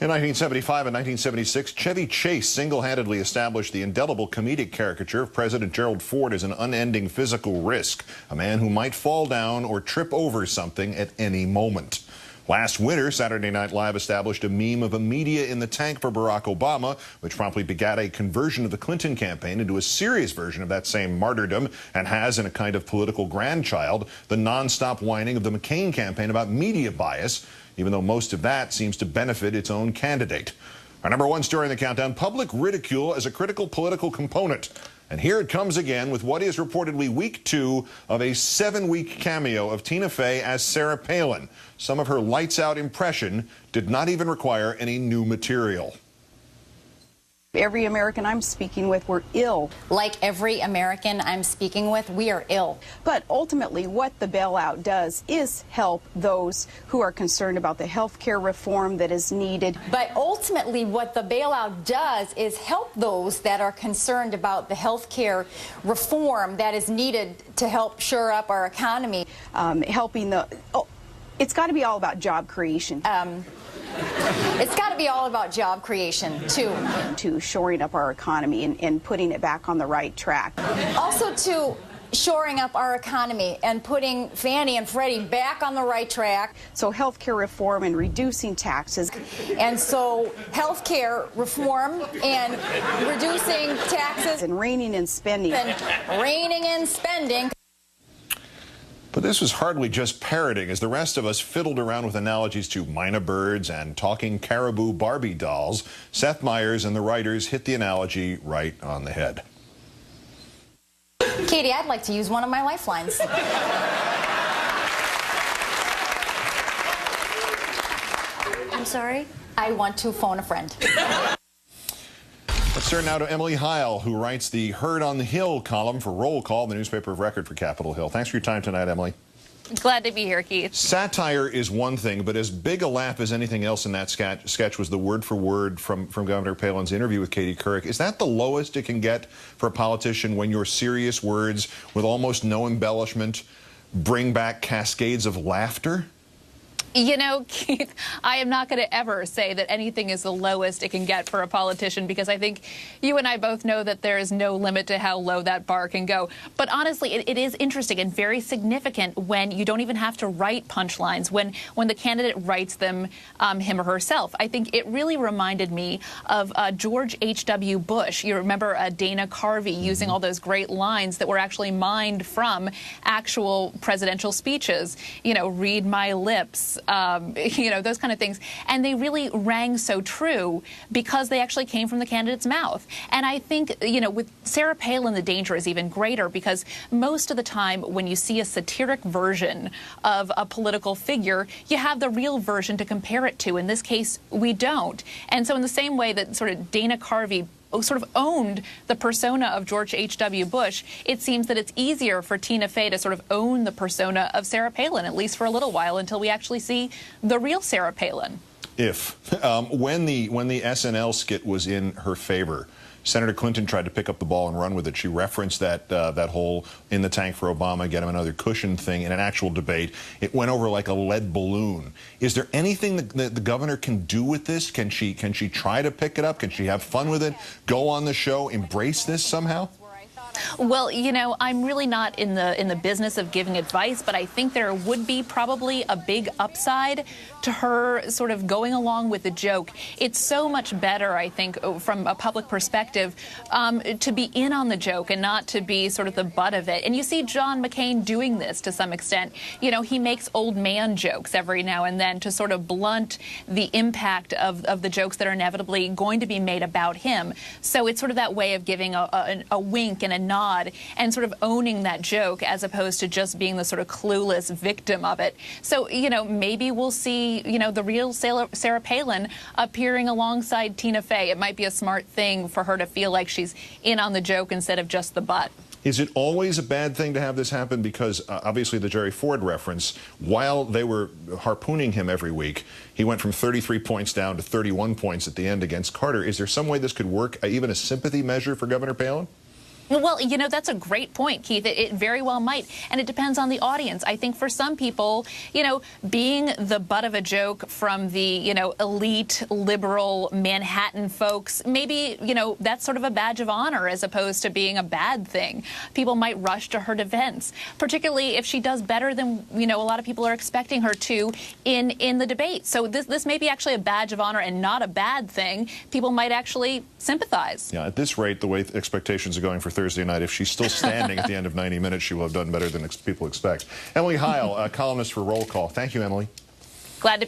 In 1975 and 1976, Chevy Chase single-handedly established the indelible comedic caricature of President Gerald Ford as an unending physical risk, a man who might fall down or trip over something at any moment. Last winter, Saturday Night Live established a meme of a media in the tank for Barack Obama, which promptly begat a conversion of the Clinton campaign into a serious version of that same martyrdom, and has, in a kind of political grandchild, the nonstop whining of the McCain campaign about media bias, even though most of that seems to benefit its own candidate. Our number one story in the countdown, public ridicule as a critical political component. And here it comes again with what is reportedly week 2 of a 7-week cameo of Tina Fey as Sarah Palin. Some of her lights-out impression did not even require any new material. Every American I'm speaking with, we're ill. Like every American I'm speaking with, we are ill. But ultimately, what the bailout does is help those who are concerned about the health care reform that is needed. But ultimately, what the bailout does is help those that are concerned about the health care reform that is needed to help shore up our economy. It's got to be all about job creation. It's got to be all about job creation, too. To shoring up our economy and putting it back on the right track. Also to shoring up our economy and putting Fannie and Freddie back on the right track. So health care reform and reducing taxes. And so health care reform and reducing taxes. And reining in spending. And reining in spending. But this was hardly just parroting, as the rest of us fiddled around with analogies to mynah birds and talking caribou Barbie dolls. Seth Meyers and the writers hit the analogy right on the head. Katie, I'd like to use one of my lifelines. I'm sorry? I want to phone a friend. Let's turn now to Emily Heil, who writes the Heard on the Hill column for Roll Call, the newspaper of record for Capitol Hill. Thanks for your time tonight, Emily. Glad to be here, Keith. Satire is one thing, but as big a laugh as anything else in that sketch was the word-for-word from Governor Palin's interview with Katie Couric. Is that the lowest it can get for a politician when your serious words, with almost no embellishment, bring back cascades of laughter? You know, Keith, I am not going to ever say that anything is the lowest it can get for a politician, because I think you and I both know that there is no limit to how low that bar can go. But honestly, it is interesting and very significant when you don't even have to write punchlines, when the candidate writes them him or herself. I think it really reminded me of George H.W. Bush. You remember Dana Carvey using all those great lines that were actually mined from actual presidential speeches. You know, read my lips. You know, those kind of things. And they really rang so true because they actually came from the candidate's mouth. And I think, you know, with Sarah Palin, the danger is even greater, because most of the time when you see a satiric version of a political figure, you have the real version to compare it to. In this case, we don't. And so in the same way that sort of Dana Carvey sort of owned the persona of George H.W. Bush, it seems that it's easier for Tina Fey to sort of own the persona of Sarah Palin, at least for a little while, until we actually see the real Sarah Palin. When the SNL skit was in her favor, Senator Clinton tried to pick up the ball and run with it. She referenced that whole in the tank for Obama, get him another cushion thing in an actual debate. It went over like a lead balloon. Is there anything that the governor can do with this? Can she try to pick it up? Can she have fun with it? Go on the show, embrace this somehow? Well, you know, I'm really not in the business of giving advice, but I think there would be probably a big upside to her sort of going along with the joke. It's so much better, I think, from a public perspective, to be in on the joke and not to be sort of the butt of it. And you see John McCain doing this to some extent. You know, he makes old man jokes every now and then to sort of blunt the impact of the jokes that are inevitably going to be made about him. So it's sort of that way of giving a wink and a nod and sort of owning that joke, as opposed to just being the sort of clueless victim of it. So, you know, maybe we'll see, you know, the real Sarah Palin appearing alongside Tina Fey. It might be a smart thing for her to feel like she's in on the joke instead of just the butt. Is it always a bad thing to have this happen? Because obviously the Jerry Ford reference, while they were harpooning him every week, he went from 33 points down to 31 points at the end against Carter. Is there some way this could work, even a sympathy measure for Governor Palin? Well, you know, that's a great point, Keith. It very well might. And it depends on the audience. I think for some people, you know, being the butt of a joke from the, you know, elite, liberal Manhattan folks, maybe, you know, that's sort of a badge of honor as opposed to being a bad thing. People might rush to her defense, particularly if she does better than, you know, a lot of people are expecting her to in the debate. So this may be actually a badge of honor and not a bad thing. People might actually sympathize. Yeah, at this rate, the way expectations are going for Thursday night, if she's still standing at the end of 90 minutes, she will have done better than people expect. Emily Heil, columnist for Roll Call. Thank you, Emily. Glad to